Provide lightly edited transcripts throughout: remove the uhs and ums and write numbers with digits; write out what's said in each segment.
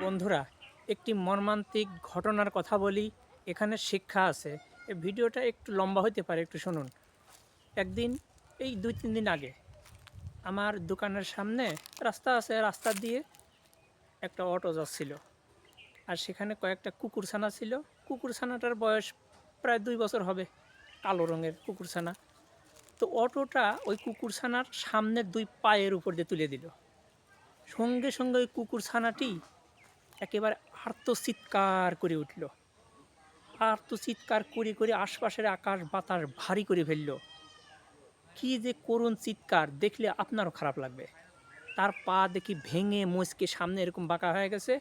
বন্ধুরা, একটি মর্মান্তিক ঘটনার কথা বলি। এখানে শিক্ষা আছে। এই ভিডিওটা একটু লম্বা হতে পারে, একটু শুনুন। একদিন, এই 2-3 দিন আগে, আমার দোকানের সামনে রাস্তা আছে, রাস্তা দিয়ে একটা অটো যাচ্ছিল। আর সেখানে কয়েকটা কুকুরছানা ছিল। কুকুরছানাটার বয়স প্রায় 2 বছর হবে, কালো রঙের কুকুরছানা। তো অটোটা ওই কুকুরছানার সামনের 2 পায়ের উপর দিয়ে তুলে দিল। সঙ্গে সঙ্গে ওই কুকুরছানাটি একেবারে আর্তচিৎকার করে উঠল। আর্তচিৎকার করে করে আশপাশের আকাশ বাতাস ভারী করে ফেলল। কি যে করুণ চিৎকার, দেখলে আপনারও খারাপ লাগবে। তার পা দেখি ভেঙে মুচকে সামনে এরকম বাঁকা হয়ে গেছে।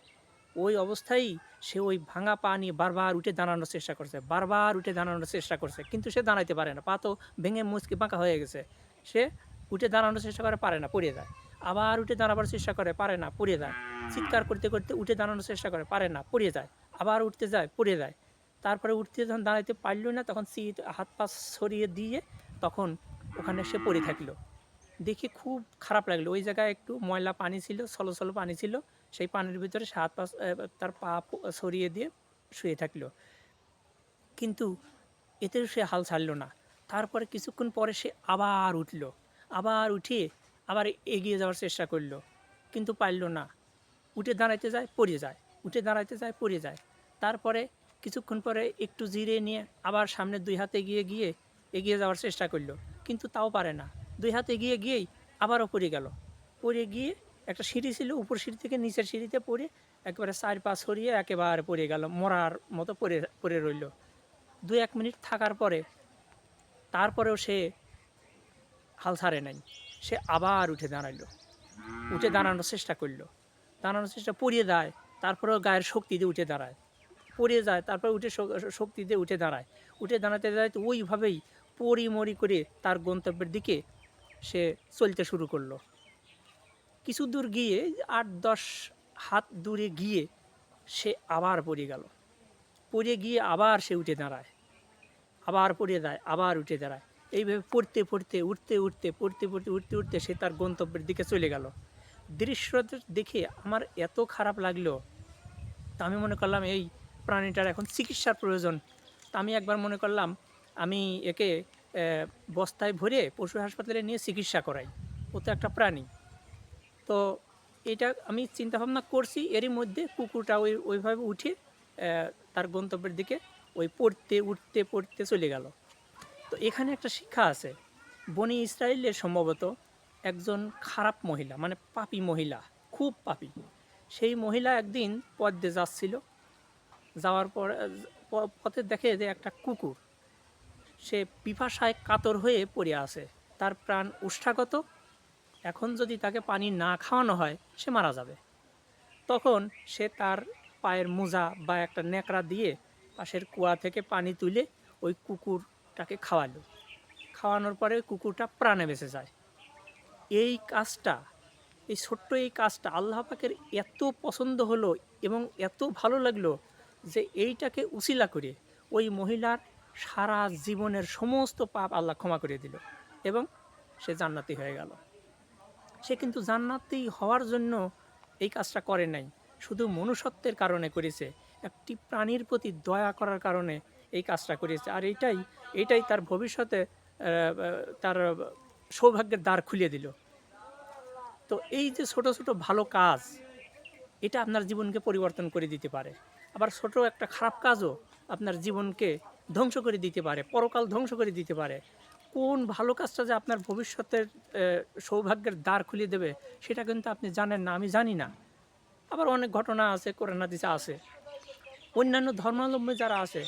ওই অবস্থায় সে ওই ভাঙা পা নিয়ে বারবার উঠে দাঁড়ানোর চেষ্টা করছে, বারবার উঠে দাঁড়ানোর চেষ্টা করছে, কিন্তু সে দাঁড়াইতে পারে না। পা তো ভেঙে মুচকে বাঁকা হয়ে গেছে। সে উঠে দাঁড়ানোর চেষ্টা করে, পারে না, পড়ে যায়। আবার উঠে দাঁড়াবার চেষ্টা করে, পারে না, পড়ে যায়। চিৎকার করতে করতে উঠে দাঁড়ানোর চেষ্টা করে, পারে না, পড়ে যায়। আবার উঠতে যায়, পড়ে যায়। তারপরে উঠতে যখন দাঁড়াইতে পারল না, তখন হাত পা ছড়িয়ে দিয়ে তখন ওখানে সে পড়ে থাকলো। দেখে খুব খারাপ লাগলো। ওই জায়গায় একটু ময়লা পানি ছিল, ছলো পানি ছিল। সেই পানির ভিতরে সে হাত পা তার পা ছড়িয়ে দিয়ে শুয়ে থাকলো। কিন্তু এতেও সে হাল ছাড়লো না। তারপরে কিছুক্ষণ পরে সে আবার উঠল। আবার উঠে আবার এগিয়ে যাওয়ার চেষ্টা করলো, কিন্তু পারল না। উঠে দাঁড়াইতে যায়, পড়ে যায়। উঠে দাঁড়াইতে যায়, পড়ে যায়। তারপরে কিছুক্ষণ পরে একটু জিরিয়ে নিয়ে আবার সামনে 2 হাত এগিয়ে যাওয়ার চেষ্টা করলো, কিন্তু তাও পারে না। 2 হাত এগিয়ে গিয়েই আবারও পড়ে গেল। পড়ে গিয়ে একটা সিঁড়ি ছিল, উপর সিঁড়ি থেকে নিচের সিঁড়িতে পড়ে একেবারে 4 পা ছড়িয়ে একেবারে পড়ে গেল, মরার মতো পড়ে পড়ে রইল। 2-1 মিনিট থাকার পরে তারপরেও সে হাল ছাড়ে নাই। সে আবার উঠে দাঁড়াইলো, উঠে দাঁড়ানোর চেষ্টা করলো। দাঁড়ানোর চেষ্টা, পড়িয়ে যায়, তারপরেও গায়ের শক্তি দিয়ে উঠে দাঁড়ায়। পড়ে যায়, তারপরে উঠে শক্তি দিয়ে উঠে দাঁড়ায়। উঠে দাঁড়াতে দাঁড়াতে ওইভাবেই পড়ি করে তার গন্তব্যের দিকে সে চলতে শুরু করলো। কিছু দূর গিয়ে, 8-10 হাত দূরে গিয়ে সে আবার পড়ে গেল। পড়ে গিয়ে আবার সে উঠে দাঁড়ায়, আবার পড়ে যায়, আবার উঠে দাঁড়ায়। এইভাবে পড়তে পড়তে, উঠতে উঠতে সে তার গন্তব্যের দিকে চলে গেল। দৃশ্যটা দেখে আমার এত খারাপ লাগলো, তা আমি মনে করলাম এই প্রাণীটার এখন চিকিৎসার প্রয়োজন। তা আমি একবার মনে করলাম আমি একে বস্তায় ভরে পশু হাসপাতালে নিয়ে চিকিৎসা করাই। ও তো একটা প্রাণী। তো এটা আমি চিন্তাভাবনা করছি, এরই মধ্যে কুকুরটা ওইভাবে উঠে তার গন্তব্যের দিকে ওই পড়তে চলে গেল। তো এখানে একটা শিক্ষা আছে। বনি ইসরায়েলের সম্ভবত একজন খারাপ মহিলা, মানে পাপী মহিলা, খুব পাপী। সেই মহিলা একদিন পথ দিয়ে যাচ্ছিল। যাওয়ার পর পথে দেখে যে একটা কুকুর, সে পিপাসায় কাতর হয়ে পড়ে আছে, তার প্রাণ ওষ্ঠাগত। এখন যদি তাকে পানি না খাওয়ানো হয়, সে মারা যাবে। তখন সে তার পায়ের মোজা বা একটা ন্যাকড়া দিয়ে পাশের কুয়া থেকে পানি তুলে ওই কুকুরটাকে খাওয়ালো। খাওয়ানোর পরে কুকুরটা প্রাণে বেঁচে যায়। এই কাজটা, এই ছোট্ট এই কাজটা আল্লাহ পাকের এত পছন্দ হলো এবং এত ভালো লাগলো যে এইটাকে উছিলা করে ওই মহিলার সারা জীবনের সমস্ত পাপ আল্লাহ ক্ষমা করে দিল এবং সে জান্নাতি হয়ে গেল। সে কিন্তু জান্নাতি হওয়ার জন্য এই কাজটা করে নাই, শুধু মনুষ্যত্বের কারণে করেছে, একটি প্রাণীর প্রতি দয়া করার কারণে এই কাজটা করেছে। আর এইটাই তার ভবিষ্যতে তার সৌভাগ্যের দ্বার খুলে দিল। তো এই যে ছোট ছোট ভালো কাজ, এটা আপনার জীবনকে পরিবর্তন করে দিতে পারে। আবার ছোট একটা খারাপ কাজও আপনার জীবনকে ধ্বংস করে দিতে পারে, পরকাল ধ্বংস করে দিতে পারে। কোন ভালো কাজটা যে আপনার ভবিষ্যতের সৌভাগ্যের দ্বার খুলে দেবে, সেটা কিন্তু আপনি জানেন না, আমি জানি না। আবার অনেক ঘটনা আছে, কোরআন হাদিসে আছে। অন্যান্য ধর্মাবলম্বী যারা আছে,